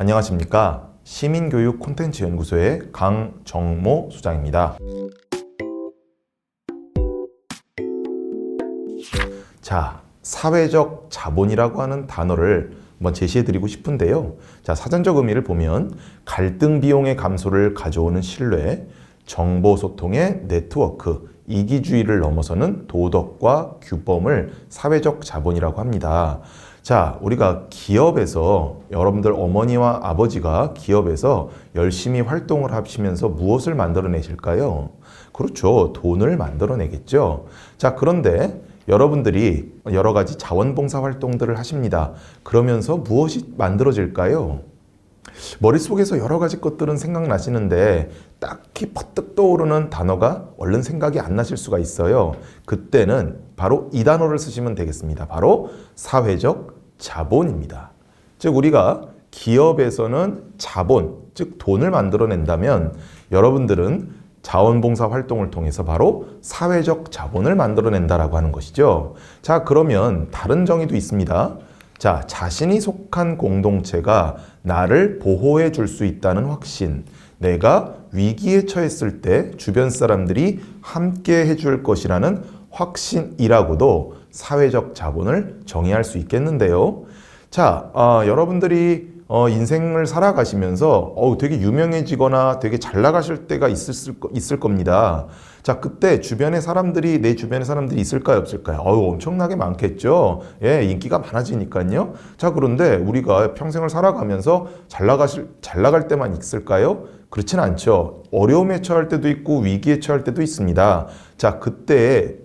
안녕하십니까. 시민교육 콘텐츠 연구소의 강정모 소장입니다. 자, 사회적 자본이라고 하는 단어를 한번 제시해드리고 싶은데요. 자, 사전적 의미를 보면 갈등 비용의 감소를 가져오는 신뢰, 정보 소통의 네트워크, 이기주의를 넘어서는 도덕과 규범을 사회적 자본이라고 합니다. 자, 우리가 기업에서 여러분들 어머니와 아버지가 기업에서 열심히 활동을 하시면서 무엇을 만들어내실까요? 그렇죠. 돈을 만들어내겠죠. 자, 그런데 여러분들이 여러 가지 자원봉사 활동들을 하십니다. 그러면서 무엇이 만들어질까요? 머릿속에서 여러 가지 것들은 생각나시는데 딱히 퍼뜩 떠오르는 단어가 얼른 생각이 안 나실 수가 있어요. 그때는 바로 이 단어를 쓰시면 되겠습니다. 바로 사회적 자본입니다. 즉 우리가 기업에서는 자본, 즉 돈을 만들어낸다면 여러분들은 자원봉사 활동을 통해서 바로 사회적 자본을 만들어낸다라고 하는 것이죠. 자, 그러면 다른 정의도 있습니다. 자, 자신이 속한 공동체가 나를 보호해 줄 수 있다는 확신, 내가 위기에 처했을 때 주변 사람들이 함께 해줄 것이라는 확신이라고도 사회적 자본을 정의할 수 있겠는데요. 자, 여러분들이 인생을 살아가시면서 되게 유명해지거나 되게 잘 나가실 때가 있을 겁니다. 자, 그때 내 주변에 사람들이 있을까요, 없을까요? 엄청나게 많겠죠. 예, 인기가 많아지니까요. 자, 그런데 우리가 평생을 살아가면서 잘 나갈 때만 있을까요? 그렇진 않죠. 어려움에 처할 때도 있고 위기에 처할 때도 있습니다. 자, 그때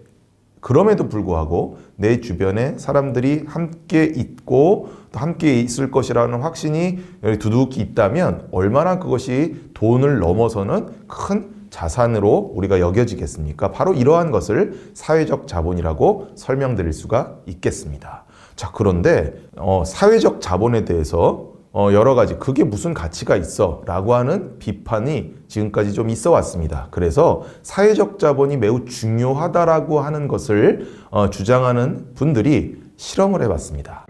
그럼에도 불구하고 내 주변에 사람들이 함께 있고 또 함께 있을 것이라는 확신이 두둑이 있다면 얼마나 그것이 돈을 넘어서는 큰 자산으로 우리가 여겨지겠습니까? 바로 이러한 것을 사회적 자본이라고 설명드릴 수가 있겠습니다. 자, 그런데 사회적 자본에 대해서 여러 가지 그게 무슨 가치가 있어 라고 하는 비판이 지금까지 좀 있어 왔습니다. 그래서 사회적 자본이 매우 중요하다라고 하는 것을 주장하는 분들이 실험을 해봤습니다.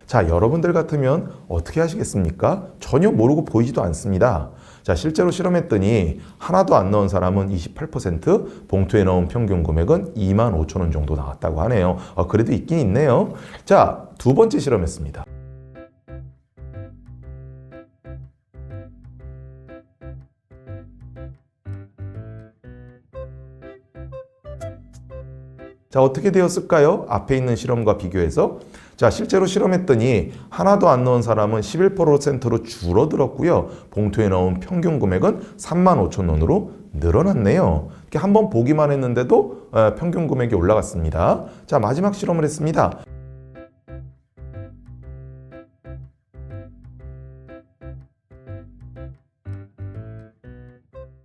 자, 여러분들 같으면 어떻게 하시겠습니까? 전혀 모르고 보이지도 않습니다. 자, 실제로 실험했더니 하나도 안 넣은 사람은 28%, 봉투에 넣은 평균 금액은 25,000원 정도 나왔다고 하네요. 그래도 있긴 있네요. 자, 두 번째 실험했습니다. 자, 어떻게 되었을까요? 앞에 있는 실험과 비교해서. 자, 실제로 실험했더니 하나도 안 넣은 사람은 11%로 줄어들었고요. 봉투에 넣은 평균 금액은 35,000원으로 늘어났네요. 이렇게 한번 보기만 했는데도 평균 금액이 올라갔습니다. 자, 마지막 실험을 했습니다.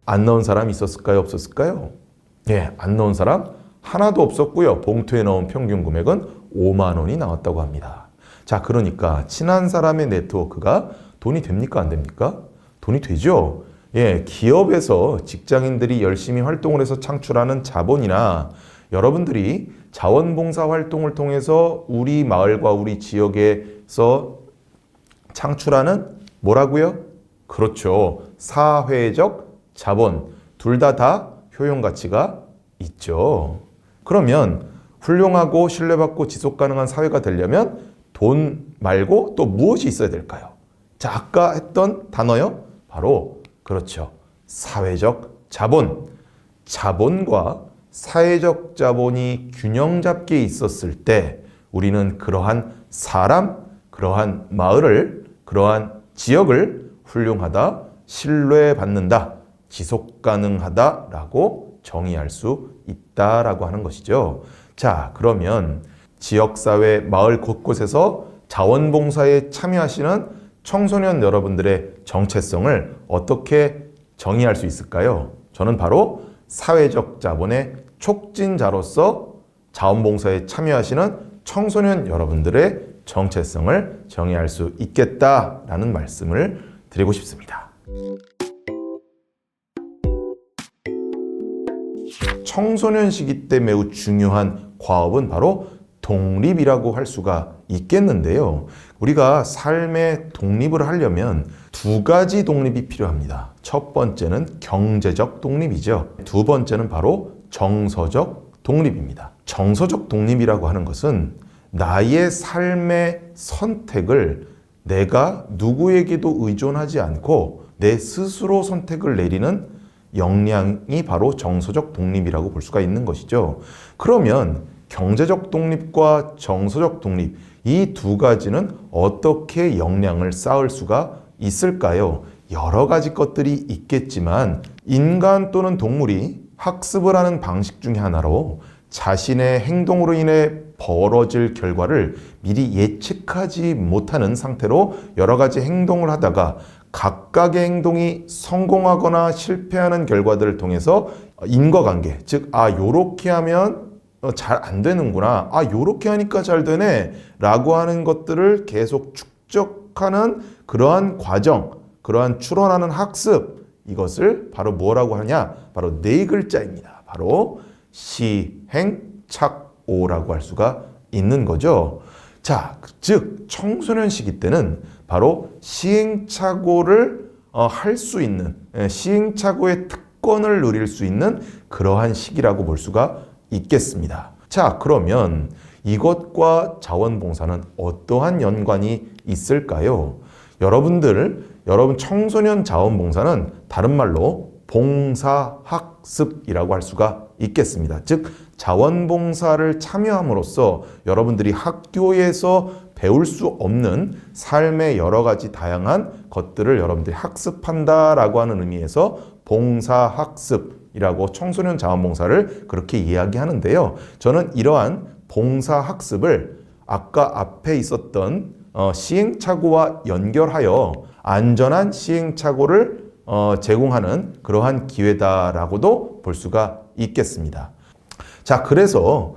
안 넣은 사람이 있었을까요? 없었을까요? 예, 안 넣은 사람 하나도 없었고요. 봉투에 넣은 평균 금액은 5만 원이 나왔다고 합니다. 자, 그러니까 친한 사람의 네트워크가 돈이 됩니까? 안 됩니까? 돈이 되죠. 예, 기업에서 직장인들이 열심히 활동을 해서 창출하는 자본이나 여러분들이 자원봉사 활동을 통해서 우리 마을과 우리 지역에서 창출하는 뭐라고요? 그렇죠. 사회적 자본. 둘 다 효용 가치가 있죠. 그러면 훌륭하고 신뢰받고 지속 가능한 사회가 되려면 돈 말고 또 무엇이 있어야 될까요? 자, 아까 했던 단어요. 바로 그렇죠. 사회적 자본. 자본과 사회적 자본이 균형 잡게 있었을 때 우리는 그러한 사람, 그러한 마을을, 그러한 지역을 훌륭하다, 신뢰받는다, 지속 가능하다라고 정의할 수 있다라고 하는 것이죠. 자, 그러면 지역사회, 마을 곳곳에서 자원봉사에 참여하시는 청소년 여러분들의 정체성을 어떻게 정의할 수 있을까요? 저는 바로 사회적 자본의 촉진자로서 자원봉사에 참여하시는 청소년 여러분들의 정체성을 정의할 수 있겠다라는 말씀을 드리고 싶습니다. 청소년 시기 때 매우 중요한 과업은 바로 독립이라고 할 수가 있겠는데요. 우리가 삶의 독립을 하려면 두 가지 독립이 필요합니다. 첫 번째는 경제적 독립이죠. 두 번째는 바로 정서적 독립입니다. 정서적 독립이라고 하는 것은 나의 삶의 선택을 내가 누구에게도 의존하지 않고 내 스스로 선택을 내리는 역량이 바로 정서적 독립이라고 볼 수가 있는 것이죠. 그러면 경제적 독립과 정서적 독립, 이 두 가지는 어떻게 역량을 쌓을 수가 있을까요? 여러 가지 것들이 있겠지만 인간 또는 동물이 학습을 하는 방식 중에 하나로 자신의 행동으로 인해 벌어질 결과를 미리 예측하지 못하는 상태로 여러 가지 행동을 하다가 각각의 행동이 성공하거나 실패하는 결과들을 통해서 인과관계, 즉 요렇게 하면 잘 안 되는구나, 요렇게 하니까 잘 되네 라고 하는 것들을 계속 축적하는 그러한 과정, 그러한 추론하는 학습, 이것을 바로 뭐라고 하냐? 바로 네 글자입니다. 바로 시행착오라고 할 수가 있는 거죠. 자, 즉 청소년 시기 때는 바로 시행착오를 할 수 있는, 시행착오의 특권을 누릴 수 있는 그러한 시기라고 볼 수가 있겠습니다. 자, 그러면 이것과 자원봉사는 어떠한 연관이 있을까요? 여러분 청소년 자원봉사는 다른 말로 봉사학습이라고 할 수가 있겠습니다. 즉 자원봉사를 참여함으로써 여러분들이 학교에서 배울 수 없는 삶의 여러 가지 다양한 것들을 여러분들이 학습한다라고 하는 의미에서 봉사학습이라고 청소년 자원봉사를 그렇게 이야기하는데요. 저는 이러한 봉사학습을 아까 앞에 있었던 시행착오와 연결하여 안전한 시행착오를 제공하는 그러한 기회다라고도 볼 수가 있겠습니다. 자, 그래서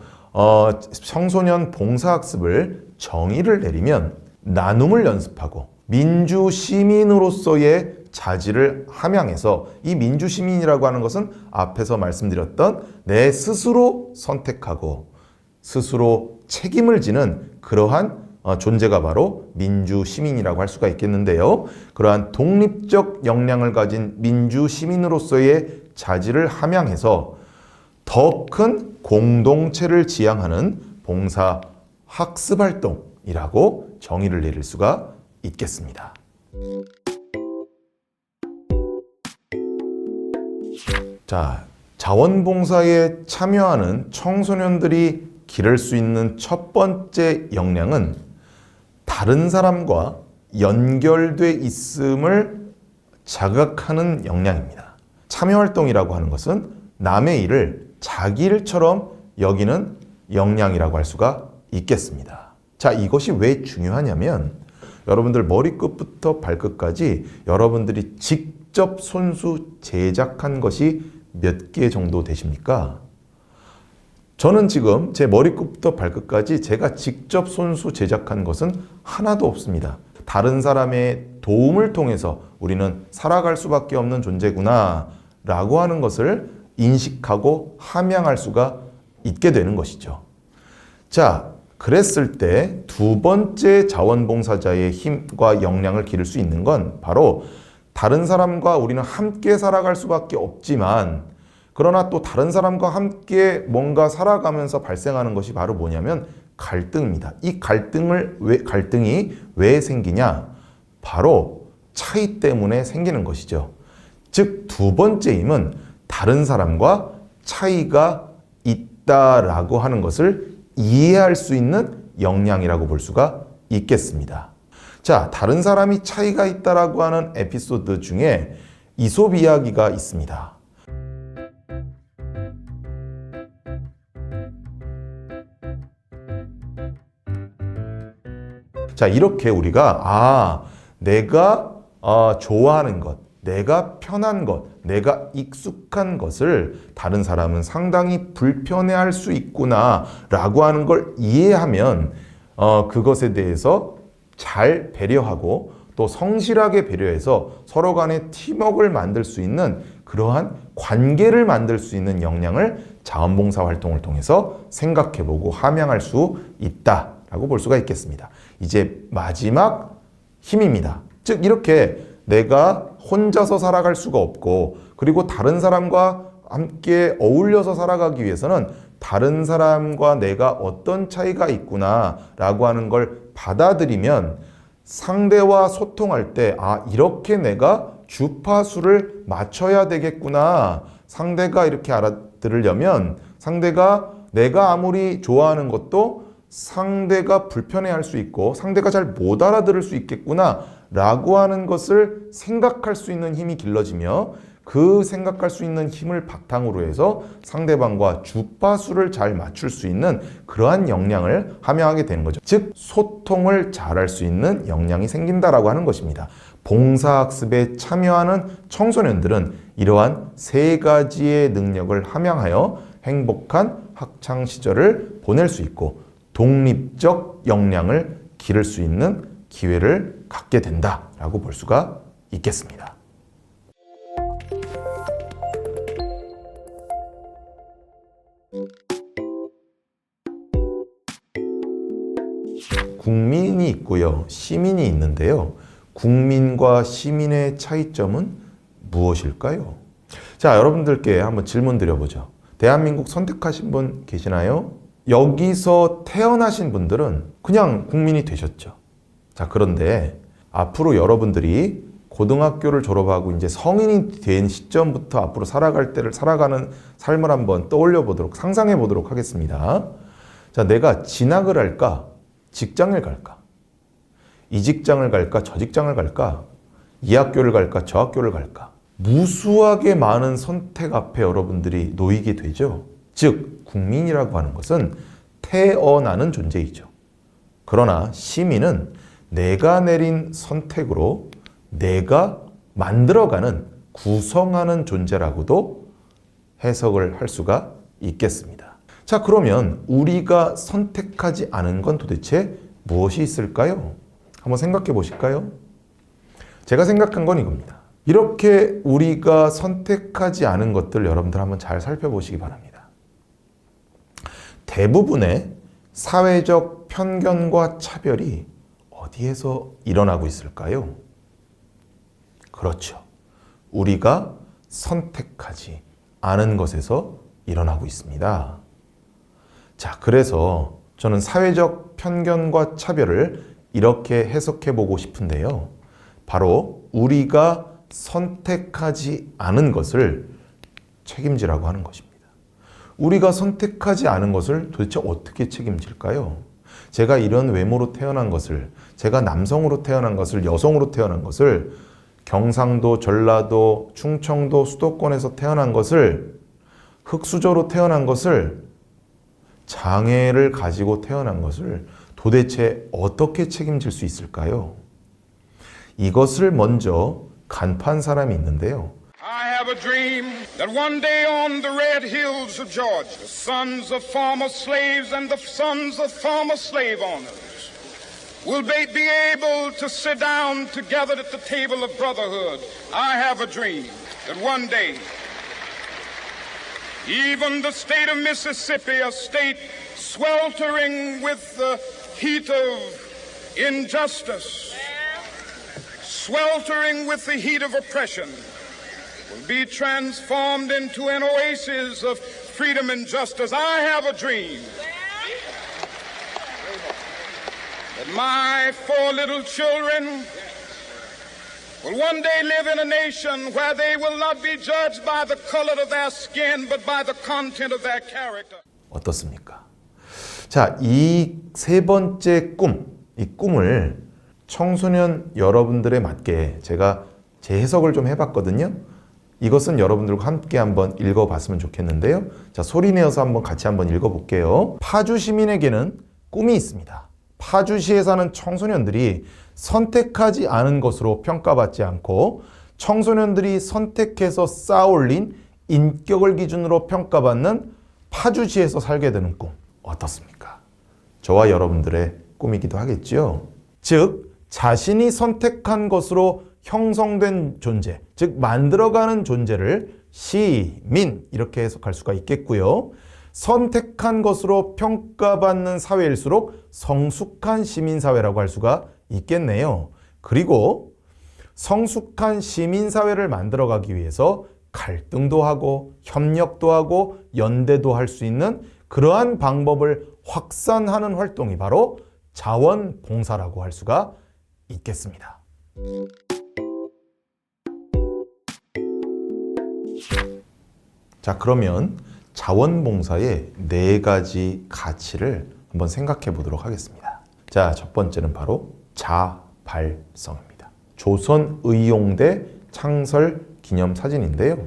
청소년 봉사학습을 정의를 내리면 나눔을 연습하고 민주시민으로서의 자질을 함양해서, 이 민주시민이라고 하는 것은 앞에서 말씀드렸던 내 스스로 선택하고 스스로 책임을 지는 그러한 존재가 바로 민주시민이라고 할 수가 있겠는데요. 그러한 독립적 역량을 가진 민주시민으로서의 자질을 함양해서 더 큰 공동체를 지향하는 봉사 학습활동이라고 정의를 내릴 수가 있겠습니다. 자, 자원봉사에 참여하는 청소년들이 기를 수 있는 첫 번째 역량은 다른 사람과 연결돼 있음을 자각하는 역량입니다. 참여활동이라고 하는 것은 남의 일을 자기 일처럼 여기는 역량이라고 할 수가 있겠습니다. 자, 이것이 왜 중요하냐면 여러분들 머리끝부터 발끝까지 여러분들이 직접 손수 제작한 것이 몇 개 정도 되십니까? 저는 지금 제 머리끝부터 발끝까지 제가 직접 손수 제작한 것은 하나도 없습니다. 다른 사람의 도움을 통해서 우리는 살아갈 수밖에 없는 존재구나 라고 하는 것을 인식하고 함양할 수가 있게 되는 것이죠. 자, 그랬을 때 두 번째 자원봉사자의 힘과 역량을 기를 수 있는 건 바로 다른 사람과 우리는 함께 살아갈 수밖에 없지만, 그러나 또 다른 사람과 함께 뭔가 살아가면서 발생하는 것이 바로 뭐냐면 갈등입니다. 이 갈등이 왜 생기냐? 바로 차이 때문에 생기는 것이죠. 즉, 두 번째 힘은 다른 사람과 차이가 있다라고 하는 것을 이해할 수 있는 역량이라고 볼 수가 있겠습니다. 자, 다른 사람이 차이가 있다라고 하는 에피소드 중에 이솝 이야기가 있습니다. 자, 이렇게 우리가 내가 좋아하는 것, 내가 편한 것, 내가 익숙한 것을 다른 사람은 상당히 불편해할 수 있구나 라고 하는 걸 이해하면 그것에 대해서 잘 배려하고 또 성실하게 배려해서 서로 간에 팀워크를 만들 수 있는 그러한 관계를 만들 수 있는 역량을 자원봉사 활동을 통해서 생각해보고 함양할 수 있다라고 볼 수가 있겠습니다. 이제 마지막 힘입니다. 즉 이렇게 내가 혼자서 살아갈 수가 없고 그리고 다른 사람과 함께 어울려서 살아가기 위해서는 다른 사람과 내가 어떤 차이가 있구나라고 하는 걸 받아들이면 상대와 소통할 때 이렇게 내가 주파수를 맞춰야 되겠구나. 상대가 이렇게 알아들으려면 상대가 내가 아무리 좋아하는 것도 상대가 불편해할 수 있고 상대가 잘 못 알아들을 수 있겠구나 라고 하는 것을 생각할 수 있는 힘이 길러지며 그 생각할 수 있는 힘을 바탕으로 해서 상대방과 주파수를 잘 맞출 수 있는 그러한 역량을 함양하게 되는 거죠. 즉 소통을 잘할 수 있는 역량이 생긴다라고 하는 것입니다. 봉사학습에 참여하는 청소년들은 이러한 세 가지의 능력을 함양하여 행복한 학창 시절을 보낼 수 있고 독립적 역량을 기를 수 있는 기회를 갖게 된다라고 볼 수가 있겠습니다. 국민이 있고요, 시민이 있는데요. 국민과 시민의 차이점은 무엇일까요? 자, 여러분들께 한번 질문 드려보죠. 대한민국 선택하신 분 계시나요? 여기서 태어나신 분들은 그냥 국민이 되셨죠. 자, 그런데 앞으로 여러분들이 고등학교를 졸업하고 이제 성인이 된 시점부터 앞으로 살아가는 삶을 한번 떠올려 보도록, 상상해 보도록 하겠습니다. 자, 내가 진학을 할까? 직장을 갈까? 이 직장을 갈까? 저 직장을 갈까? 이 학교를 갈까? 저 학교를 갈까? 무수하게 많은 선택 앞에 여러분들이 놓이게 되죠. 즉, 국민이라고 하는 것은 태어나는 존재이죠. 그러나 시민은 내가 내린 선택으로 내가 만들어가는, 구성하는 존재라고도 해석을 할 수가 있겠습니다. 자, 그러면 우리가 선택하지 않은 건 도대체 무엇이 있을까요? 한번 생각해 보실까요? 제가 생각한 건 이겁니다. 이렇게 우리가 선택하지 않은 것들 여러분들 한번 잘 살펴보시기 바랍니다. 대부분의 사회적 편견과 차별이 어디에서 일어나고 있을까요? 그렇죠. 우리가 선택하지 않은 것에서 일어나고 있습니다. 자, 그래서 저는 사회적 편견과 차별을 이렇게 해석해 보고 싶은데요. 바로 우리가 선택하지 않은 것을 책임지라고 하는 것입니다. 우리가 선택하지 않은 것을 도대체 어떻게 책임질까요? 제가 이런 외모로 태어난 것을, 제가 남성으로 태어난 것을, 여성으로 태어난 것을, 경상도, 전라도, 충청도, 수도권에서 태어난 것을, 흙수저로 태어난 것을, 장애를 가지고 태어난 것을 도대체 어떻게 책임질 수 있을까요? 이것을 먼저 간파한 사람이 있는데요. I have a dream that one day on the red hills of Georgia, the sons of former slaves and the sons of former slave owners will be able to sit down together at the table of brotherhood. I have a dream that one day even the state of Mississippi, a state sweltering with the heat of injustice, sweltering with the heat of oppression, will be transformed into an oasis of freedom and justice. I have a dream that my 4 little children will one day live in a nation where they will not be judged by the color of their skin, but by the content of their character. 어떻습니까? 자, 이 세 번째 꿈, 이 꿈을 청소년 여러분들에 맞게 제가 재해석을 좀 해봤거든요. 이것은 여러분들과 함께 한번 읽어봤으면 좋겠는데요. 자, 소리내어서 한번 같이 한번 읽어볼게요. 파주 시민에게는 꿈이 있습니다. 파주시에 사는 청소년들이 선택하지 않은 것으로 평가받지 않고 청소년들이 선택해서 쌓아올린 인격을 기준으로 평가받는 파주시에서 살게 되는 꿈 어떻습니까? 저와 여러분들의 꿈이기도 하겠지요. 즉 자신이 선택한 것으로 형성된 존재, 즉 만들어가는 존재를 시민 이렇게 해석할 수가 있겠고요. 선택한 것으로 평가받는 사회일수록 성숙한 시민사회라고 할 수가 있겠네요. 그리고 성숙한 시민사회를 만들어가기 위해서 갈등도 하고 협력도 하고 연대도 할 수 있는 그러한 방법을 확산하는 활동이 바로 자원봉사라고 할 수가 있겠습니다. 자, 그러면 자원봉사의 4가지 가치를 한번 생각해 보도록 하겠습니다. 자, 첫 번째는 바로 자발성입니다. 조선의용대 창설 기념사진인데요.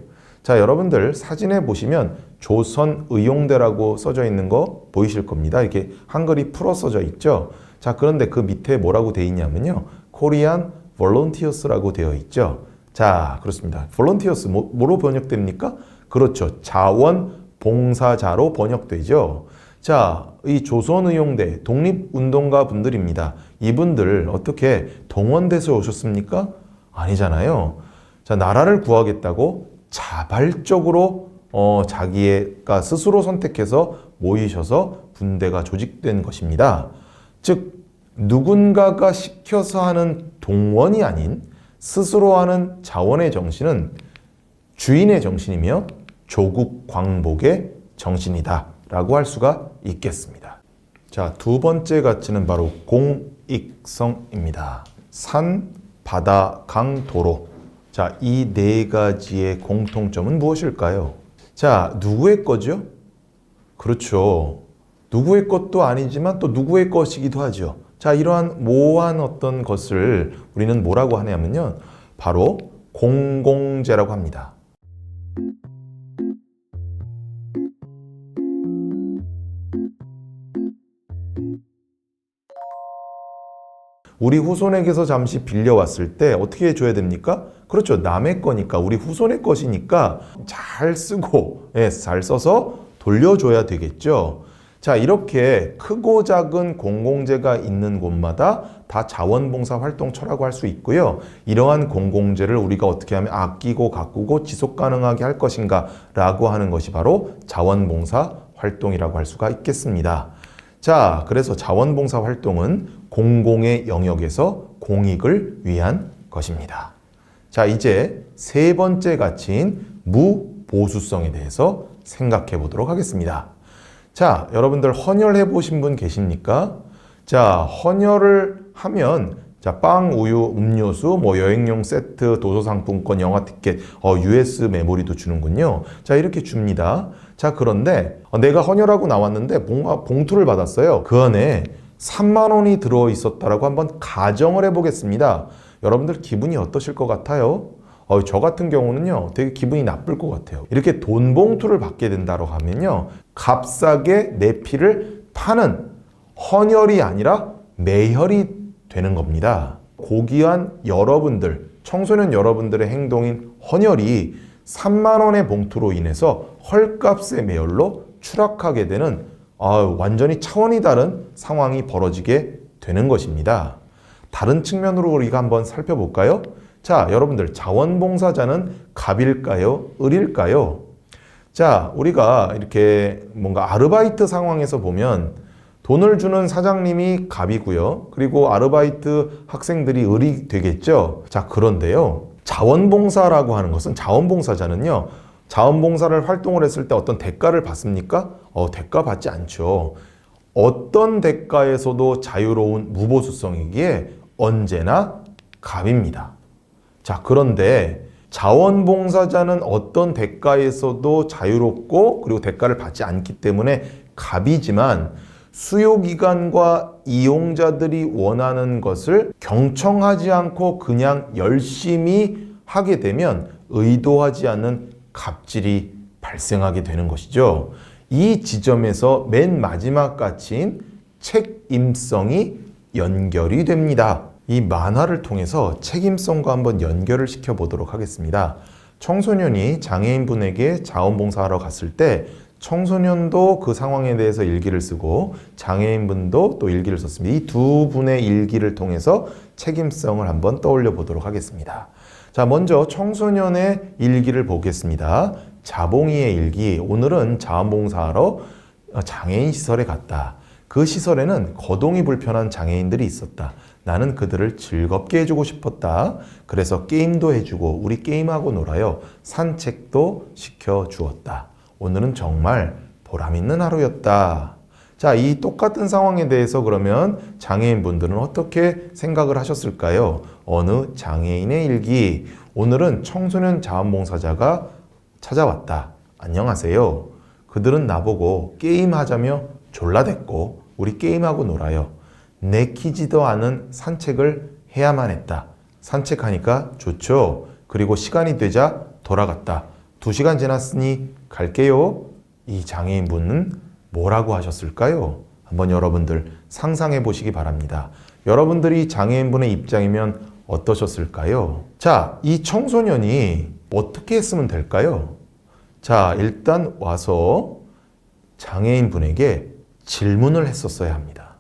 자, 여러분들 사진에 보시면 조선의용대라고 써져 있는 거 보이실 겁니다. 이렇게 한글이 풀어 써져 있죠. 자, 그런데 그 밑에 뭐라고 되어 있냐면요. 코리안 볼런티어스라고 되어 있죠. 자, 그렇습니다. 볼런티어스 뭐로 번역됩니까? 그렇죠. 자원봉사자로 번역되죠. 자, 이 조선의용대 독립운동가 분들입니다. 이분들 어떻게 동원돼서 오셨습니까? 아니잖아요. 자, 나라를 구하겠다고 자발적으로 자기가 스스로 선택해서 모이셔서 군대가 조직된 것입니다. 즉, 누군가가 시켜서 하는 동원이 아닌 스스로 하는 자원의 정신은 주인의 정신이며 조국 광복의 정신이다 라고 할 수가 있겠습니다. 자, 두 번째 가치는 바로 공익성입니다. 산, 바다, 강, 도로. 자, 이 4가지의 공통점은 무엇일까요? 자, 누구의 거죠? 그렇죠. 누구의 것도 아니지만 또 누구의 것이기도 하죠. 자, 이러한 모호한 어떤 것을 우리는 뭐라고 하냐면요. 바로 공공재라고 합니다. 우리 후손에게서 잠시 빌려왔을 때 어떻게 해줘야 됩니까? 그렇죠. 남의 거니까, 우리 후손의 것이니까 잘 쓰고, 잘 써서 돌려줘야 되겠죠. 자, 이렇게 크고 작은 공공재가 있는 곳마다 다 자원봉사 활동처라고 할 수 있고요. 이러한 공공재를 우리가 어떻게 하면 아끼고 가꾸고 지속 가능하게 할 것인가 라고 하는 것이 바로 자원봉사 활동이라고 할 수가 있겠습니다. 자, 그래서 자원봉사 활동은 공공의 영역에서 공익을 위한 것입니다. 자, 이제 3번째 가치인 무보수성에 대해서 생각해 보도록 하겠습니다. 자, 여러분들 헌혈해 보신 분 계십니까? 자, 헌혈을 하면 자, 빵, 우유, 음료수, 여행용 세트, 도서상품권, 영화 티켓, US 메모리도 주는군요. 자, 이렇게 줍니다. 자, 그런데 내가 헌혈하고 나왔는데 뭔가 봉투를 받았어요. 그 안에 3만 원이 들어 있었다라고 한번 가정을 해보겠습니다. 여러분들 기분이 어떠실 것 같아요? 저 같은 경우는요, 되게 기분이 나쁠 것 같아요. 이렇게 돈 봉투를 받게 된다고 하면요, 값싸게 내 피를 파는 헌혈이 아니라 매혈이 되는 겁니다. 고귀한 여러분들, 청소년 여러분들의 행동인 헌혈이 3만 원의 봉투로 인해서 헐값의 매혈로 추락하게 되는 완전히 차원이 다른 상황이 벌어지게 되는 것입니다. 다른 측면으로 우리가 한번 살펴볼까요? 자, 여러분들 자원봉사자는 갑일까요? 을일까요? 자, 우리가 이렇게 뭔가 아르바이트 상황에서 보면 돈을 주는 사장님이 갑이고요. 그리고 아르바이트 학생들이 을이 되겠죠. 자, 그런데요. 자원봉사라고 하는 것은 자원봉사자는요. 자원봉사를 활동을 했을 때 어떤 대가를 받습니까? 대가 받지 않죠. 어떤 대가에서도 자유로운 무보수성이기에 언제나 갑입니다. 자, 그런데 자원봉사자는 어떤 대가에서도 자유롭고 그리고 대가를 받지 않기 때문에 갑이지만 수요기관과 이용자들이 원하는 것을 경청하지 않고 그냥 열심히 하게 되면 의도하지 않는 갑질이 발생하게 되는 것이죠. 이 지점에서 맨 마지막 가치인 책임성이 연결이 됩니다. 이 만화를 통해서 책임성과 한번 연결을 시켜 보도록 하겠습니다. 청소년이 장애인분에게 자원봉사하러 갔을 때 청소년도 그 상황에 대해서 일기를 쓰고 장애인분도 또 일기를 썼습니다. 이 두 분의 일기를 통해서 책임성을 한번 떠올려 보도록 하겠습니다. 자, 먼저 청소년의 일기를 보겠습니다. 자봉이의 일기. 오늘은 자원봉사하러 장애인 시설에 갔다. 그 시설에는 거동이 불편한 장애인들이 있었다. 나는 그들을 즐겁게 해주고 싶었다. 그래서 게임도 해주고 우리 게임하고 놀아요. 산책도 시켜주었다. 오늘은 정말 보람있는 하루였다. 자, 이 똑같은 상황에 대해서 그러면 장애인분들은 어떻게 생각을 하셨을까요? 어느 장애인의 일기. 오늘은 청소년 자원봉사자가 찾아왔다. 안녕하세요. 그들은 나보고 게임하자며 졸라댔고 우리 게임하고 놀아요. 내키지도 않은 산책을 해야만 했다. 산책하니까 좋죠. 그리고 시간이 되자 돌아갔다. 2시간 지났으니 갈게요. 이 장애인분은 뭐라고 하셨을까요? 한번 여러분들 상상해 보시기 바랍니다. 여러분들이 장애인분의 입장이면 어떠셨을까요? 자, 이 청소년이 어떻게 했으면 될까요? 자, 일단 와서 장애인분에게 질문을 했었어야 합니다.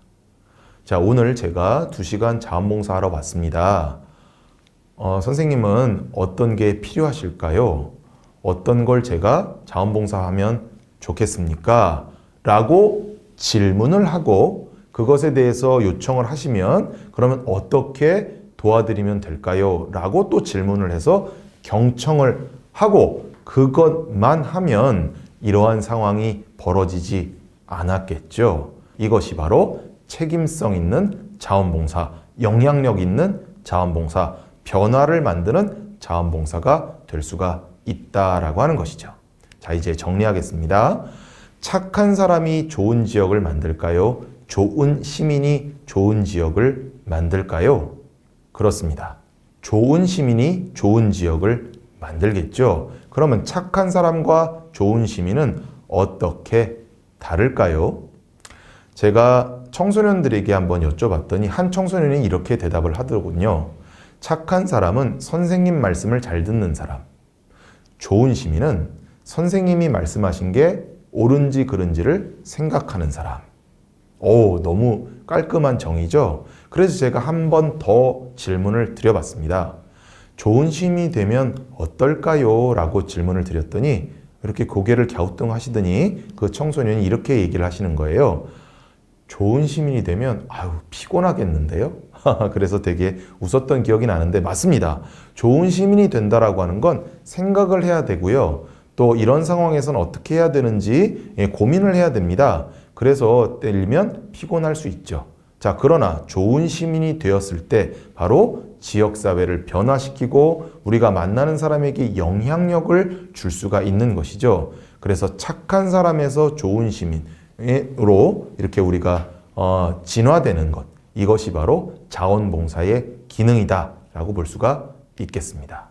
자, 오늘 제가 2시간 자원봉사하러 왔습니다. 선생님은 어떤 게 필요하실까요? 어떤 걸 제가 자원봉사하면 좋겠습니까? 라고 질문을 하고 그것에 대해서 요청을 하시면 그러면 어떻게 도와드리면 될까요? 라고 또 질문을 해서 경청을 하고 그것만 하면 이러한 상황이 벌어지지 않았겠죠. 이것이 바로 책임성 있는 자원봉사, 영향력 있는 자원봉사, 변화를 만드는 자원봉사가 될 수가 있다라고 하는 것이죠. 자, 이제 정리하겠습니다. 착한 사람이 좋은 지역을 만들까요? 좋은 시민이 좋은 지역을 만들까요? 그렇습니다. 좋은 시민이 좋은 지역을 만들겠죠. 그러면 착한 사람과 좋은 시민은 어떻게 다를까요? 제가 청소년들에게 한번 여쭤봤더니 한 청소년이 이렇게 대답을 하더군요. 착한 사람은 선생님 말씀을 잘 듣는 사람. 좋은 시민은 선생님이 말씀하신 게 옳은지 그른지를 생각하는 사람. 오, 너무 깔끔한 정의죠? 그래서 제가 한 번 더 질문을 드려봤습니다. 좋은 시민이 되면 어떨까요? 라고 질문을 드렸더니 이렇게 고개를 갸우뚱하시더니 그 청소년이 이렇게 얘기를 하시는 거예요. 좋은 시민이 되면 아유 피곤하겠는데요? 그래서 되게 웃었던 기억이 나는데 맞습니다. 좋은 시민이 된다라고 하는 건 생각을 해야 되고요. 또 이런 상황에서는 어떻게 해야 되는지 고민을 해야 됩니다. 그래서 때리면 피곤할 수 있죠. 자, 그러나 좋은 시민이 되었을 때 바로 지역사회를 변화시키고 우리가 만나는 사람에게 영향력을 줄 수가 있는 것이죠. 그래서 착한 사람에서 좋은 시민으로 이렇게 우리가 진화되는 것, 이것이 바로 자원봉사의 기능이다 라고 볼 수가 있겠습니다.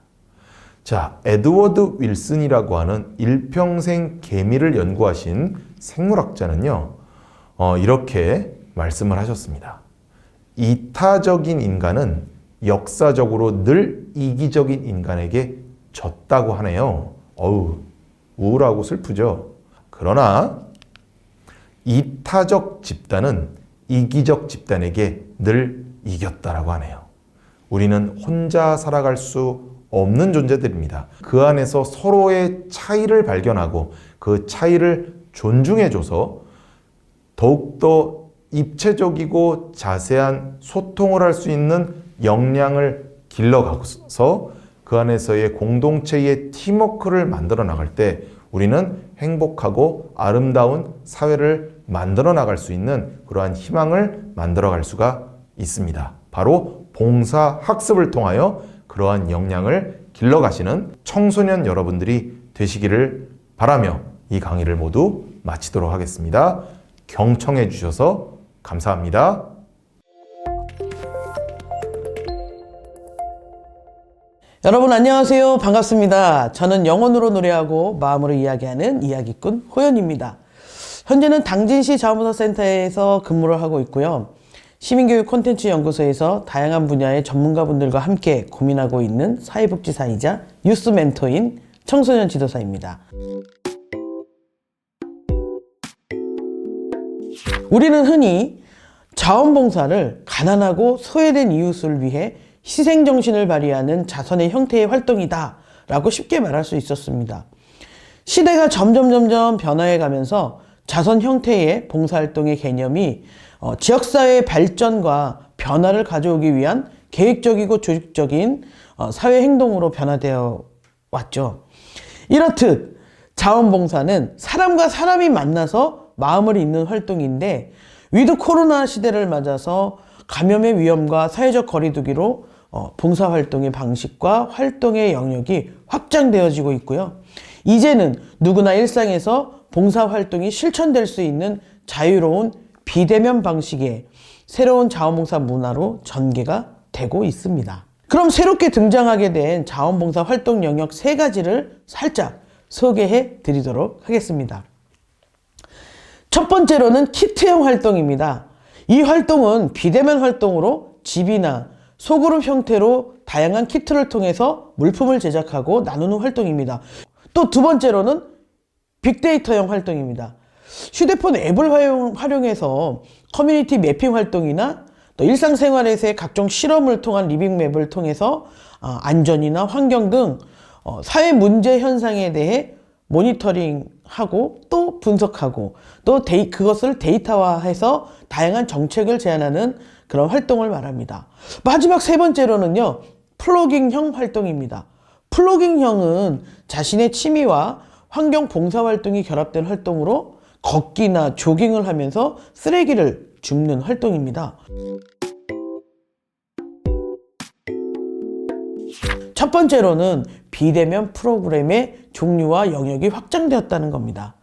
자, 에드워드 윌슨이라고 하는 일평생 개미를 연구하신 생물학자는요, 이렇게 말씀을 하셨습니다. 이타적인 인간은 역사적으로 늘 이기적인 인간에게 졌다고 하네요. 어우, 우울하고 슬프죠. 그러나 이타적 집단은 이기적 집단에게 늘 이겼다라고 하네요. 우리는 혼자 살아갈 수 없는 존재들입니다. 그 안에서 서로의 차이를 발견하고 그 차이를 존중해줘서 더욱더 입체적이고 자세한 소통을 할 수 있는 역량을 길러가서 그 안에서의 공동체의 팀워크를 만들어 나갈 때 우리는 행복하고 아름다운 사회를 만들어 나갈 수 있는 그러한 희망을 만들어 갈 수가 있습니다. 바로 봉사 학습을 통하여 그러한 역량을 길러가시는 청소년 여러분들이 되시기를 바라며 이 강의를 모두 마치도록 하겠습니다. 경청해 주셔서 감사합니다. 여러분 안녕하세요. 반갑습니다. 저는 영혼으로 노래하고 마음으로 이야기하는 이야기꾼 호연입니다. 현재는 당진시 자원봉사센터에서 근무를 하고 있고요. 시민교육 콘텐츠 연구소에서 다양한 분야의 전문가분들과 함께 고민하고 있는 사회복지사이자 뉴스 멘토인 청소년 지도사입니다. 우리는 흔히 자원봉사를 가난하고 소외된 이웃을 위해 희생정신을 발휘하는 자선의 형태의 활동이다 라고 쉽게 말할 수 있었습니다. 시대가 점점 변화해 가면서 자선 형태의 봉사활동의 개념이 지역사회의 발전과 변화를 가져오기 위한 계획적이고 조직적인 사회 행동으로 변화되어 왔죠. 이렇듯 자원봉사는 사람과 사람이 만나서 마음을 잇는 활동인데 위드 코로나 시대를 맞아서 감염의 위험과 사회적 거리두기로 봉사활동의 방식과 활동의 영역이 확장되어지고 있고요. 이제는 누구나 일상에서 봉사활동이 실천될 수 있는 자유로운 비대면 방식의 새로운 자원봉사 문화로 전개가 되고 있습니다. 그럼 새롭게 등장하게 된 자원봉사 활동 영역 3가지를 살짝 소개해 드리도록 하겠습니다. 첫 번째로는 키트형 활동입니다. 이 활동은 비대면 활동으로 집이나 소그룹 형태로 다양한 키트를 통해서 물품을 제작하고 나누는 활동입니다. 또 두 번째로는 빅데이터형 활동입니다. 휴대폰 앱을 활용해서 커뮤니티 매핑 활동이나 또 일상생활에서의 각종 실험을 통한 리빙맵을 통해서 안전이나 환경 등 사회 문제 현상에 대해 모니터링하고 또 분석하고 또 그것을 데이터화해서 다양한 정책을 제안하는 그런 활동을 말합니다. 마지막 3번째로는요, 플로깅형 활동입니다. 플로깅형은 자신의 취미와 환경 봉사활동이 결합된 활동으로 걷기나 조깅을 하면서 쓰레기를 줍는 활동입니다. 첫 번째로는 비대면 프로그램의 종류와 영역이 확장되었다는 겁니다.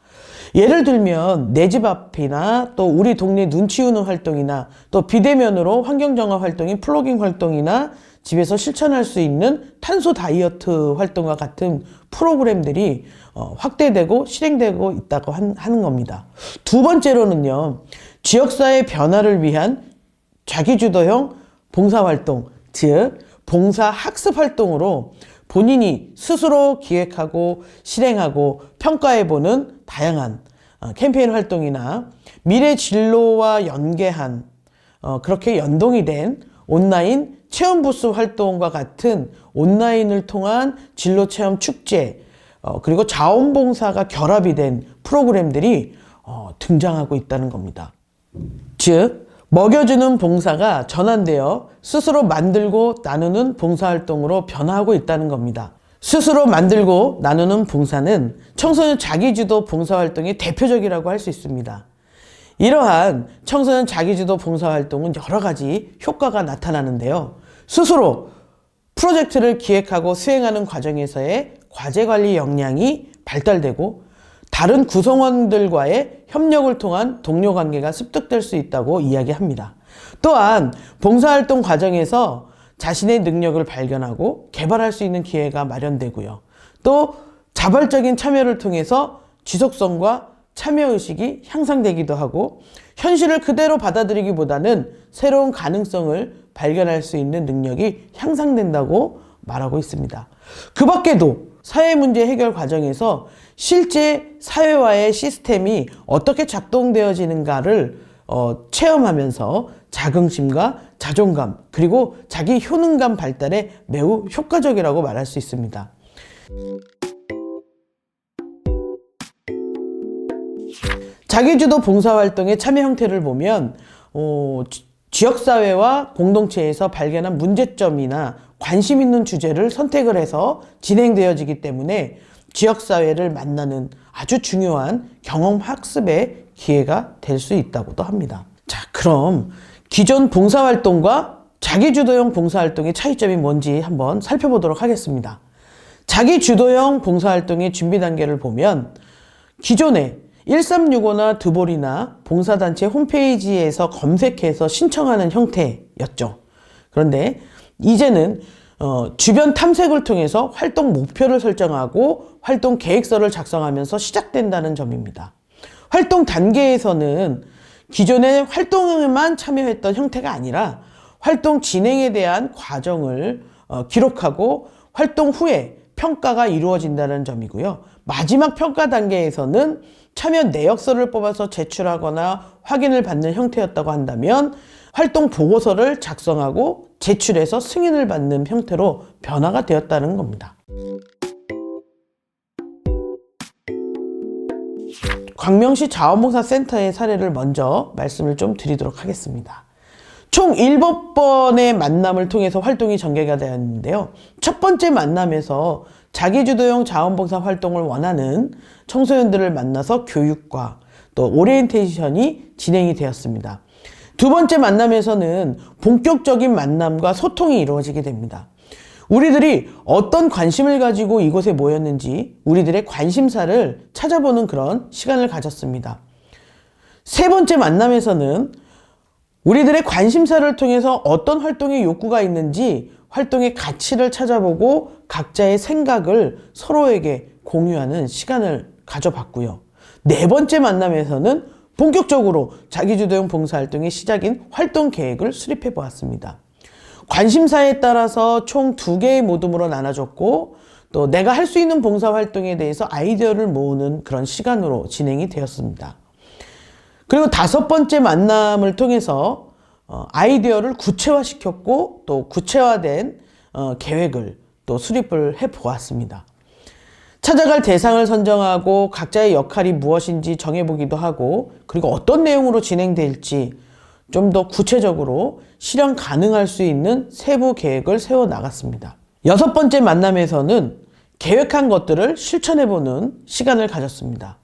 예를 들면 내 집 앞이나 또 우리 동네 눈 치우는 활동이나 또 비대면으로 환경정화 활동인 플로깅 활동이나 집에서 실천할 수 있는 탄소 다이어트 활동과 같은 프로그램들이 확대되고 실행되고 있다고 하는 겁니다. 두 번째로는요, 지역사회 변화를 위한 자기주도형 봉사활동, 즉 봉사학습 활동으로 본인이 스스로 기획하고 실행하고 평가해보는 다양한 캠페인 활동이나 미래 진로와 연계한 그렇게 연동이 된 온라인 체험 부스 활동과 같은 온라인을 통한 진로 체험 축제 그리고 자원봉사가 결합이 된 프로그램들이 등장하고 있다는 겁니다. 즉 먹여주는 봉사가 전환되어 스스로 만들고 나누는 봉사활동으로 변화하고 있다는 겁니다. 스스로 만들고 나누는 봉사는 청소년 자기주도 봉사활동의 대표적이라고 할 수 있습니다. 이러한 청소년 자기주도 봉사활동은 여러 가지 효과가 나타나는데요. 스스로 프로젝트를 기획하고 수행하는 과정에서의 과제관리 역량이 발달되고 다른 구성원들과의 협력을 통한 동료 관계가 습득될 수 있다고 이야기합니다. 또한 봉사활동 과정에서 자신의 능력을 발견하고 개발할 수 있는 기회가 마련되고요. 또 자발적인 참여를 통해서 지속성과 참여의식이 향상되기도 하고 현실을 그대로 받아들이기보다는 새로운 가능성을 발견할 수 있는 능력이 향상된다고 말하고 있습니다. 그 밖에도 사회 문제 해결 과정에서 실제 사회와의 시스템이 어떻게 작동되어지는가를 체험하면서 자긍심과 자존감 그리고 자기 효능감 발달에 매우 효과적이라고 말할 수 있습니다. 자기주도 봉사활동의 참여 형태를 보면 지역사회와 공동체에서 발견한 문제점이나 관심 있는 주제를 선택을 해서 진행되어지기 때문에 지역사회를 만나는 아주 중요한 경험 학습의 기회가 될 수 있다고도 합니다. 자, 그럼 기존 봉사활동과 자기주도형 봉사활동의 차이점이 뭔지 한번 살펴보도록 하겠습니다. 자기주도형 봉사활동의 준비 단계를 보면 기존에 1365나 드볼이나 봉사단체 홈페이지에서 검색해서 신청하는 형태였죠. 그런데 이제는 주변 탐색을 통해서 활동 목표를 설정하고 활동 계획서를 작성하면서 시작된다는 점입니다. 활동 단계에서는 기존의 활동에만 참여했던 형태가 아니라 활동 진행에 대한 과정을 기록하고 활동 후에 평가가 이루어진다는 점이고요. 마지막 평가 단계에서는 참여 내역서를 뽑아서 제출하거나 확인을 받는 형태였다고 한다면 활동 보고서를 작성하고 제출해서 승인을 받는 형태로 변화가 되었다는 겁니다. 광명시 자원봉사센터의 사례를 먼저 말씀을 좀 드리도록 하겠습니다. 총 7번의 만남을 통해서 활동이 전개가 되었는데요. 첫 번째 만남에서 자기주도형 자원봉사 활동을 원하는 청소년들을 만나서 교육과 또 오리엔테이션이 진행이 되었습니다. 두 번째 만남에서는 본격적인 만남과 소통이 이루어지게 됩니다. 우리들이 어떤 관심을 가지고 이곳에 모였는지 우리들의 관심사를 찾아보는 그런 시간을 가졌습니다. 세 번째 만남에서는 우리들의 관심사를 통해서 어떤 활동의 욕구가 있는지 활동의 가치를 찾아보고 각자의 생각을 서로에게 공유하는 시간을 가져봤고요. 네 번째 만남에서는 본격적으로 자기주도형 봉사활동의 시작인 활동 계획을 수립해 보았습니다. 관심사에 따라서 총 2개의 모둠으로 나눠졌고 또 내가 할 수 있는 봉사활동에 대해서 아이디어를 모으는 그런 시간으로 진행이 되었습니다. 그리고 5번째 만남을 통해서 아이디어를 구체화시켰고 또 구체화된 계획을 또 수립을 해 보았습니다. 찾아갈 대상을 선정하고 각자의 역할이 무엇인지 정해보기도 하고 그리고 어떤 내용으로 진행될지 좀 더 구체적으로 실현 가능할 수 있는 세부 계획을 세워 나갔습니다. 6번째 만남에서는 계획한 것들을 실천해보는 시간을 가졌습니다.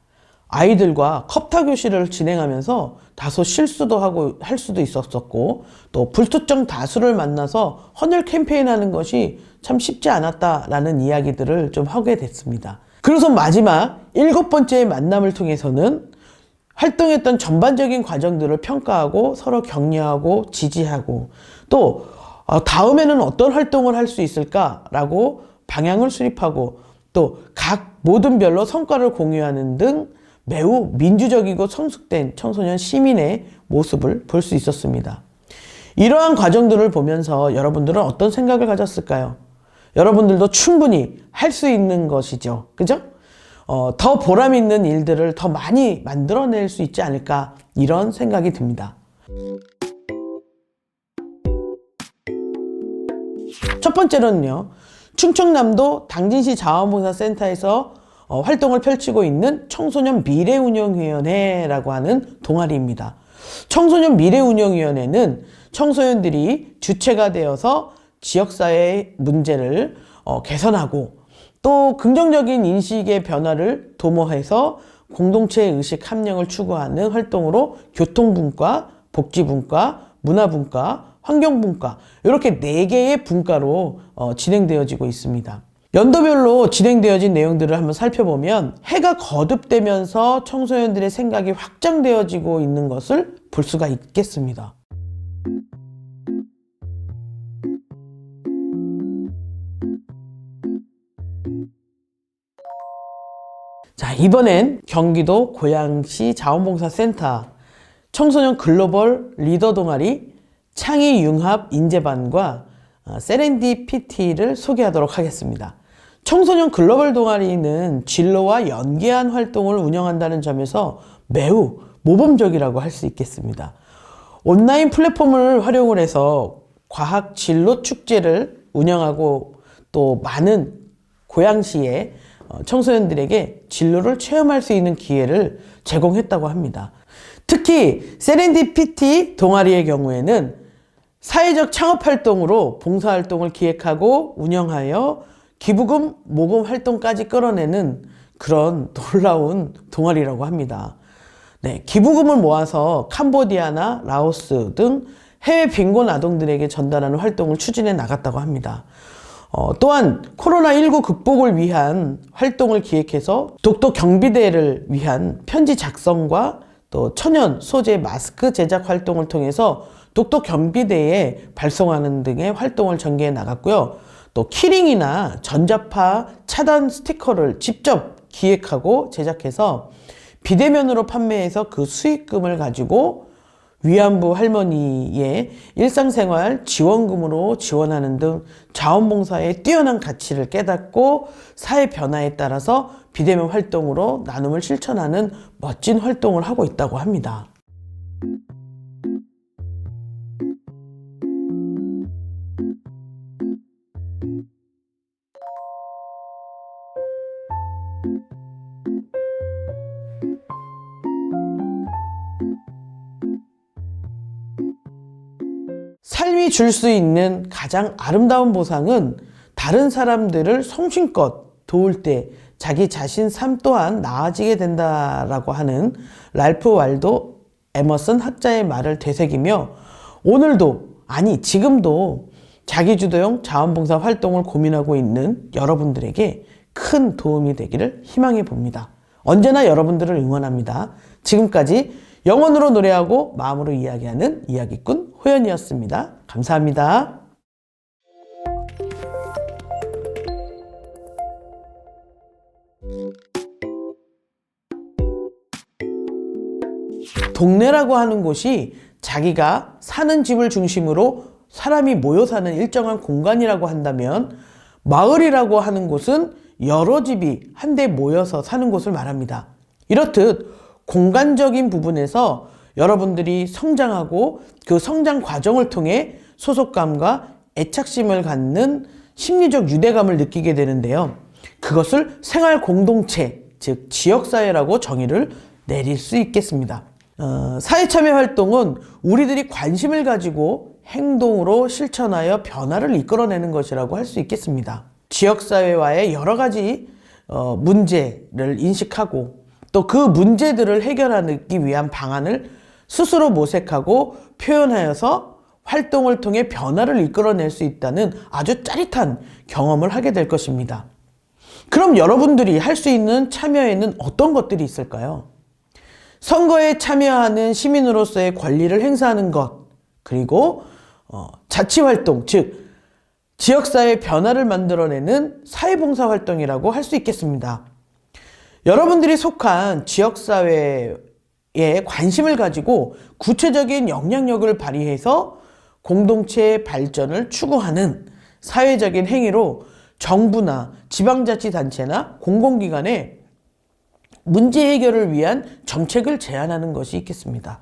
아이들과 컵타 교실을 진행하면서 다소 실수도 하고 할 수도 있었었고 또 불특정 다수를 만나서 헌혈 캠페인하는 것이 참 쉽지 않았다라는 이야기들을 좀 하게 됐습니다. 그래서 마지막 7번째 만남을 통해서는 활동했던 전반적인 과정들을 평가하고 서로 격려하고 지지하고 또 다음에는 어떤 활동을 할 수 있을까라고 방향을 수립하고 또 각 모둠별로 성과를 공유하는 등 매우 민주적이고 성숙된 청소년 시민의 모습을 볼 수 있었습니다. 이러한 과정들을 보면서 여러분들은 어떤 생각을 가졌을까요? 여러분들도 충분히 할 수 있는 것이죠. 그죠? 더 보람 있는 일들을 더 많이 만들어낼 수 있지 않을까 이런 생각이 듭니다. 첫 번째로는요. 충청남도 당진시 자원봉사센터에서 활동을 펼치고 있는 청소년 미래운영위원회라고 하는 동아리입니다. 청소년 미래운영위원회는 청소년들이 주체가 되어서 지역사회의 문제를 개선하고 또 긍정적인 인식의 변화를 도모해서 공동체 의식 함량을 추구하는 활동으로 교통분과, 복지분과, 문화분과, 환경분과 이렇게 4개의 분과로 진행되어지고 있습니다. 연도별로 진행되어진 내용들을 한번 살펴보면 해가 거듭되면서 청소년들의 생각이 확장되어지고 있는 것을 볼 수가 있겠습니다. 자, 이번엔 경기도 고양시 자원봉사센터 청소년 글로벌 리더 동아리 창의융합 인재반과 세렌디피티를 소개하도록 하겠습니다. 청소년 글로벌 동아리는 진로와 연계한 활동을 운영한다는 점에서 매우 모범적이라고 할 수 있겠습니다. 온라인 플랫폼을 활용을 해서 과학 진로 축제를 운영하고 또 많은 고양시의 청소년들에게 진로를 체험할 수 있는 기회를 제공했다고 합니다. 특히 세렌디피티 동아리의 경우에는 사회적 창업활동으로 봉사활동을 기획하고 운영하여 기부금, 모금 활동까지 끌어내는 그런 놀라운 동아리라고 합니다. 네, 기부금을 모아서 캄보디아나 라오스 등 해외 빈곤 아동들에게 전달하는 활동을 추진해 나갔다고 합니다. 또한 코로나19 극복을 위한 활동을 기획해서 독도 경비대를 위한 편지 작성과 또 천연 소재 마스크 제작 활동을 통해서 독도 경비대에 발송하는 등의 활동을 전개해 나갔고요. 또 키링이나 전자파 차단 스티커를 직접 기획하고 제작해서 비대면으로 판매해서 그 수익금을 가지고 위안부 할머니의 일상생활 지원금으로 지원하는 등 자원봉사의 뛰어난 가치를 깨닫고 사회 변화에 따라서 비대면 활동으로 나눔을 실천하는 멋진 활동을 하고 있다고 합니다. 삶이 줄 수 있는 가장 아름다운 보상은 다른 사람들을 성심껏 도울 때 자기 자신 삶 또한 나아지게 된다라고 하는 랄프 waldo 에머슨 학자의 말을 되새기며 오늘도, 아니 지금도 자기주도형 자원봉사 활동을 고민하고 있는 여러분들에게 큰 도움이 되기를 희망해 봅니다. 언제나 여러분들을 응원합니다. 지금까지 영혼으로 노래하고 마음으로 이야기하는 이야기꾼 호연이었습니다. 감사합니다. 동네라고 하는 곳이 자기가 사는 집을 중심으로 사람이 모여 사는 일정한 공간이라고 한다면, 마을이라고 하는 곳은 여러 집이 한데 모여서 사는 곳을 말합니다. 이렇듯 공간적인 부분에서 여러분들이 성장하고 그 성장 과정을 통해 소속감과 애착심을 갖는 심리적 유대감을 느끼게 되는데요. 그것을 생활 공동체, 즉 지역사회라고 정의를 내릴 수 있겠습니다. 사회참여 활동은 우리들이 관심을 가지고 행동으로 실천하여 변화를 이끌어내는 것이라고 할 수 있겠습니다. 지역사회와의 여러 가지 문제를 인식하고 또 그 문제들을 해결하기 위한 방안을 스스로 모색하고 표현하여서 활동을 통해 변화를 이끌어낼 수 있다는 아주 짜릿한 경험을 하게 될 것입니다. 그럼 여러분들이 할 수 있는 참여에는 어떤 것들이 있을까요? 선거에 참여하는 시민으로서의 권리를 행사하는 것, 그리고 자치활동, 즉 지역사회 변화를 만들어내는 사회봉사활동이라고 할 수 있겠습니다. 여러분들이 속한 지역사회에 관심을 가지고 구체적인 영향력을 발휘해서 공동체의 발전을 추구하는 사회적인 행위로 정부나 지방자치단체나 공공기관에 문제 해결을 위한 정책을 제안하는 것이 있겠습니다.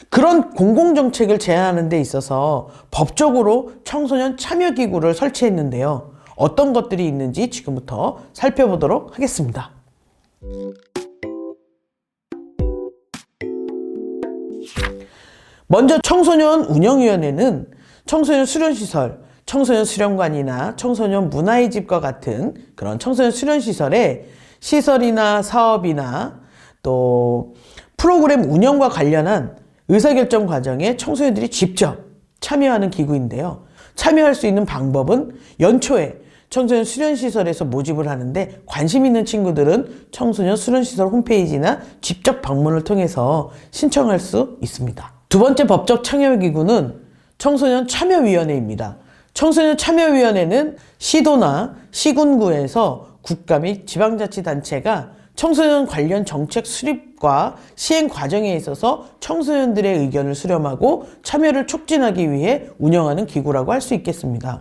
그런 공공정책을 제안하는 데 있어서 법적으로 청소년 참여기구를 설치했는데요. 어떤 것들이 있는지 지금부터 살펴보도록 하겠습니다. 먼저 청소년 운영위원회는 청소년 수련시설, 청소년 수련관이나 청소년 문화의 집과 같은 그런 청소년 수련시설에 시설이나 사업이나 또 프로그램 운영과 관련한 의사결정 과정에 청소년들이 직접 참여하는 기구인데요. 참여할 수 있는 방법은 연초에 청소년 수련시설에서 모집을 하는데 관심 있는 친구들은 청소년 수련시설 홈페이지나 직접 방문을 통해서 신청할 수 있습니다. 두 번째 법적 참여기구는 청소년 참여위원회입니다. 청소년 참여위원회는 시도나 시군구에서 국가 및 지방자치단체가 청소년 관련 정책 수립과 시행 과정에 있어서 청소년들의 의견을 수렴하고 참여를 촉진하기 위해 운영하는 기구라고 할 수 있겠습니다.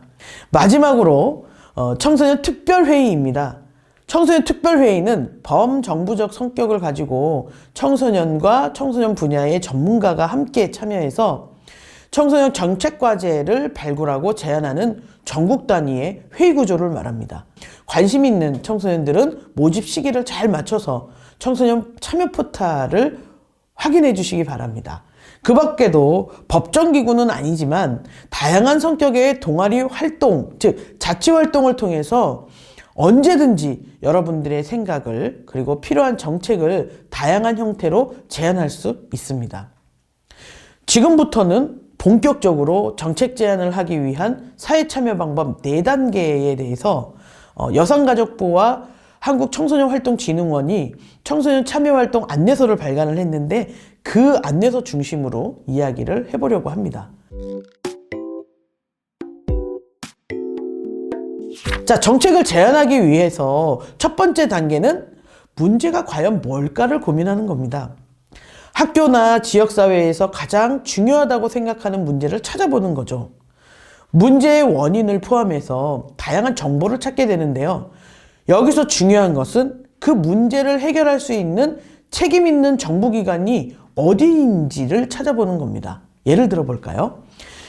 마지막으로 청소년 특별회의입니다. 청소년 특별회의는 범정부적 성격을 가지고 청소년과 청소년 분야의 전문가가 함께 참여해서 청소년 정책과제를 발굴하고 제안하는 전국 단위의 회의 구조를 말합니다. 관심 있는 청소년들은 모집 시기를 잘 맞춰서 청소년 참여 포탈을 확인해 주시기 바랍니다. 그 밖에도 법정기구는 아니지만 다양한 성격의 동아리 활동, 즉 자치활동을 통해서 언제든지 여러분들의 생각을 그리고 필요한 정책을 다양한 형태로 제안할 수 있습니다. 지금부터는 본격적으로 정책 제안을 하기 위한 사회참여 방법 4단계에 대해서 여성가족부와 한국청소년활동진흥원이 청소년 참여활동 안내서를 발간을 했는데 그 안내서 중심으로 이야기를 해보려고 합니다. 자, 정책을 제안하기 위해서 첫 번째 단계는 문제가 과연 뭘까를 고민하는 겁니다. 학교나 지역사회에서 가장 중요하다고 생각하는 문제를 찾아보는 거죠. 문제의 원인을 포함해서 다양한 정보를 찾게 되는데요. 여기서 중요한 것은 그 문제를 해결할 수 있는 책임 있는 정부기관이 어디인지를 찾아보는 겁니다. 예를 들어 볼까요?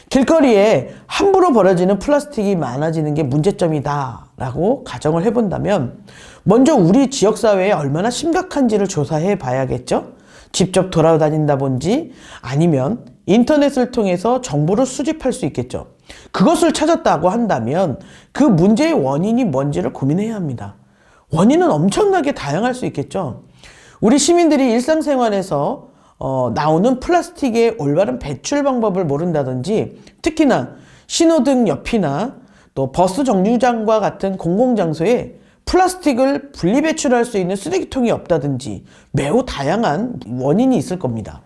길거리에 함부로 버려지는 플라스틱이 많아지는 게 문제점이다 라고 가정을 해본다면 먼저 우리 지역사회에 얼마나 심각한지를 조사해 봐야겠죠? 직접 돌아다닌다 본지 아니면 인터넷을 통해서 정보를 수집할 수 있겠죠. 그것을 찾았다고 한다면 그 문제의 원인이 뭔지를 고민해야 합니다. 원인은 엄청나게 다양할 수 있겠죠. 우리 시민들이 일상생활에서 나오는 플라스틱의 올바른 배출 방법을 모른다든지 특히나 신호등 옆이나 또 버스 정류장과 같은 공공장소에 플라스틱을 분리배출할 수 있는 쓰레기통이 없다든지 매우 다양한 원인이 있을 겁니다.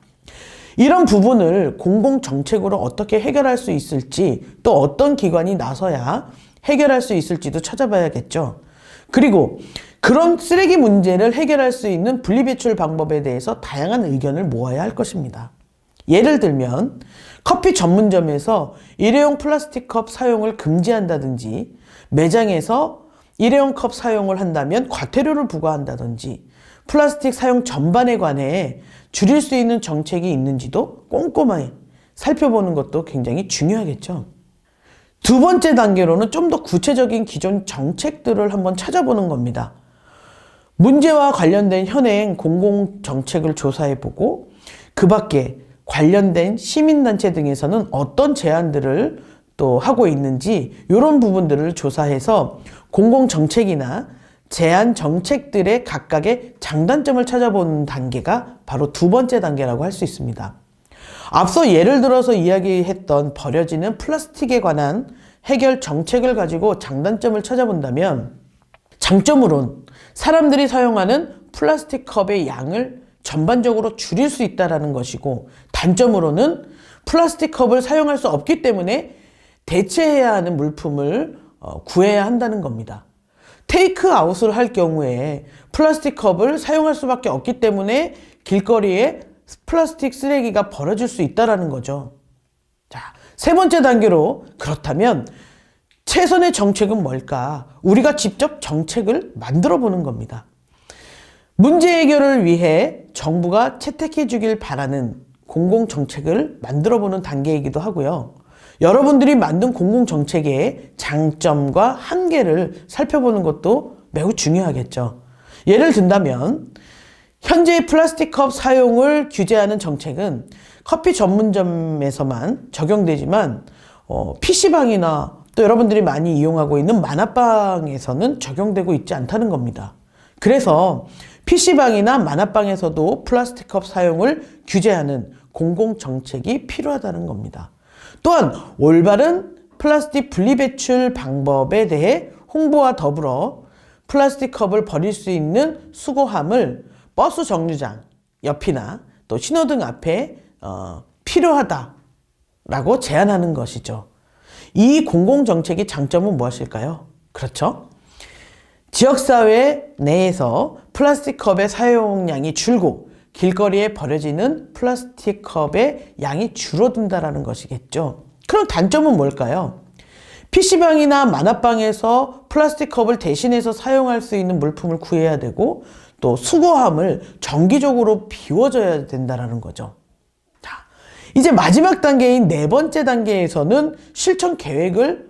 이런 부분을 공공정책으로 어떻게 해결할 수 있을지 또 어떤 기관이 나서야 해결할 수 있을지도 찾아봐야겠죠. 그리고 그런 쓰레기 문제를 해결할 수 있는 분리배출 방법에 대해서 다양한 의견을 모아야 할 것입니다. 예를 들면 커피 전문점에서 일회용 플라스틱 컵 사용을 금지한다든지 매장에서 일회용 컵 사용을 한다면 과태료를 부과한다든지 플라스틱 사용 전반에 관해 줄일 수 있는 정책이 있는지도 꼼꼼하게 살펴보는 것도 굉장히 중요하겠죠. 두 번째 단계로는 좀 더 구체적인 기존 정책들을 한번 찾아보는 겁니다. 문제와 관련된 현행 공공정책을 조사해보고 그 밖에 관련된 시민단체 등에서는 어떤 제안들을 또 하고 있는지 이런 부분들을 조사해서 공공정책이나 제안 정책들의 각각의 장단점을 찾아보는 단계가 바로 두 번째 단계라고 할 수 있습니다. 앞서 예를 들어서 이야기했던 버려지는 플라스틱에 관한 해결 정책을 가지고 장단점을 찾아본다면 장점으론 사람들이 사용하는 플라스틱 컵의 양을 전반적으로 줄일 수 있다는 것이고 단점으로는 플라스틱 컵을 사용할 수 없기 때문에 대체해야 하는 물품을 구해야 한다는 겁니다. 테이크아웃을 할 경우에 플라스틱 컵을 사용할 수밖에 없기 때문에 길거리에 플라스틱 쓰레기가 버려질 수 있다는 거죠. 자, 세 번째 단계로 그렇다면 최선의 정책은 뭘까? 우리가 직접 정책을 만들어 보는 겁니다. 문제 해결을 위해 정부가 채택해 주길 바라는 공공정책을 만들어 보는 단계이기도 하고요. 여러분들이 만든 공공정책의 장점과 한계를 살펴보는 것도 매우 중요하겠죠. 예를 든다면 현재 플라스틱 컵 사용을 규제하는 정책은 커피 전문점에서만 적용되지만 PC방이나 또 여러분들이 많이 이용하고 있는 만화방에서는 적용되고 있지 않다는 겁니다. 그래서 PC방이나 만화방에서도 플라스틱 컵 사용을 규제하는 공공정책이 필요하다는 겁니다. 또한 올바른 플라스틱 분리배출 방법에 대해 홍보와 더불어 플라스틱 컵을 버릴 수 있는 수거함을 버스 정류장 옆이나 또 신호등 앞에 필요하다라고 제안하는 것이죠. 이 공공정책의 장점은 무엇일까요? 그렇죠? 지역사회 내에서 플라스틱 컵의 사용량이 줄고 길거리에 버려지는 플라스틱 컵의 양이 줄어든다는 것이겠죠. 그럼 단점은 뭘까요? PC방이나 만화방에서 플라스틱 컵을 대신해서 사용할 수 있는 물품을 구해야 되고 또 수거함을 정기적으로 비워줘야 된다는 거죠. 자, 이제 마지막 단계인 네 번째 단계에서는 실천 계획을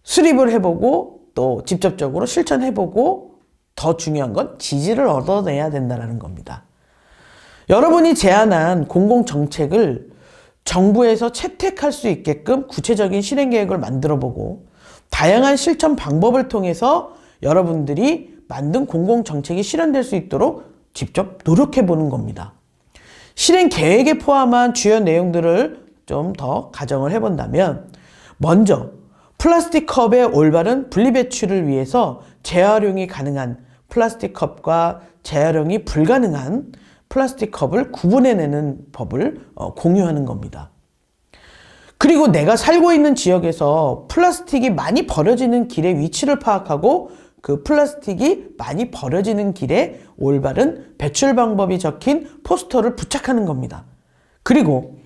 수립을 해보고 또 직접적으로 실천해보고 더 중요한 건 지지를 얻어내야 된다는 겁니다. 여러분이 제안한 공공정책을 정부에서 채택할 수 있게끔 구체적인 실행 계획을 만들어보고 다양한 실천 방법을 통해서 여러분들이 만든 공공정책이 실현될 수 있도록 직접 노력해보는 겁니다. 실행 계획에 포함한 주요 내용들을 좀 더 가정을 해본다면 먼저 플라스틱 컵의 올바른 분리배출을 위해서 재활용이 가능한 플라스틱 컵과 재활용이 불가능한 플라스틱 컵을 구분해내는 법을 공유하는 겁니다. 그리고 내가 살고 있는 지역에서 플라스틱이 많이 버려지는 길의 위치를 파악하고 그 플라스틱이 많이 버려지는 길에 올바른 배출 방법이 적힌 포스터를 부착하는 겁니다. 그리고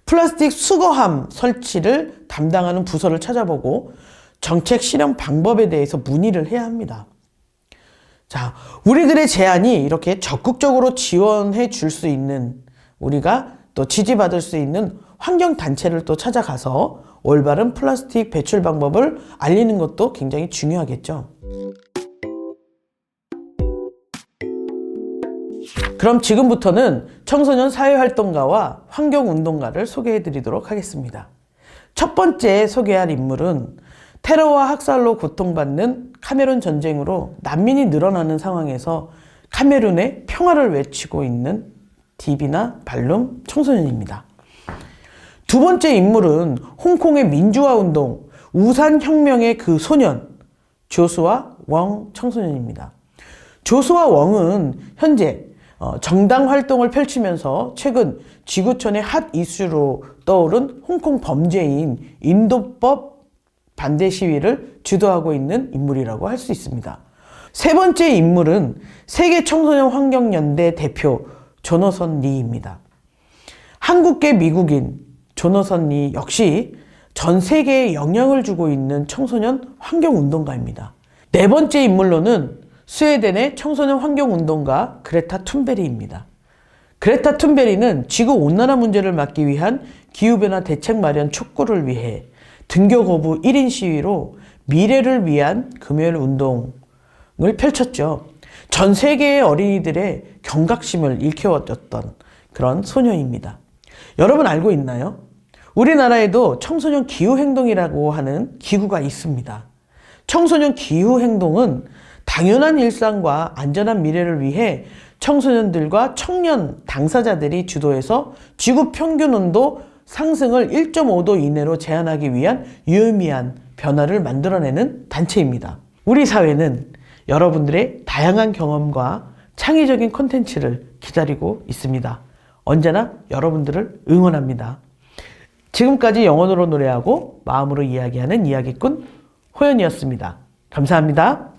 플라스틱 수거함 설치를 담당하는 부서를 찾아보고 정책 실현 방법에 대해서 문의를 해야 합니다. 자, 우리들의 제안이 이렇게 적극적으로 지원해 줄 수 있는, 우리가 또 지지받을 수 있는 환경단체를 또 찾아가서 올바른 플라스틱 배출 방법을 알리는 것도 굉장히 중요하겠죠. 그럼 지금부터는 청소년 사회활동가와 환경운동가를 소개해 드리도록 하겠습니다. 첫 번째 소개할 인물은 테러와 학살로 고통받는 카메룬 전쟁으로 난민이 늘어나는 상황에서 카메룬의 평화를 외치고 있는 디비나 발룸 청소년입니다. 두 번째 인물은 홍콩의 민주화 운동, 우산혁명의 그 소년, 조수아 웡 청소년입니다. 조수아 웡은 현재 정당 활동을 펼치면서 최근 지구촌의 핫 이슈로 떠오른 홍콩 범죄인 인도법 반대 시위를 주도하고 있는 인물이라고 할 수 있습니다. 세 번째 인물은 세계 청소년 환경연대 대표 조너선 리입니다. 한국계 미국인 조너선 리 역시 전 세계에 영향을 주고 있는 청소년 환경운동가입니다. 네 번째 인물로는 스웨덴의 청소년 환경운동가 그레타 툰베리입니다. 그레타 툰베리는 지구온난화 문제를 막기 위한 기후변화 대책 마련 촉구를 위해 등교 거부 1인 시위로 미래를 위한 금요일 운동을 펼쳤죠. 전 세계의 어린이들의 경각심을 일깨워줬던 그런 소녀입니다. 여러분 알고 있나요? 우리나라에도 청소년 기후행동이라고 하는 기구가 있습니다. 청소년 기후행동은 당연한 일상과 안전한 미래를 위해 청소년들과 청년 당사자들이 주도해서 지구 평균 온도 상승을 1.5도 이내로 제한하기 위한 유의미한 변화를 만들어내는 단체입니다. 우리 사회는 여러분들의 다양한 경험과 창의적인 콘텐츠를 기다리고 있습니다. 언제나 여러분들을 응원합니다. 지금까지 영혼으로 노래하고 마음으로 이야기하는 이야기꾼 호연이었습니다. 감사합니다.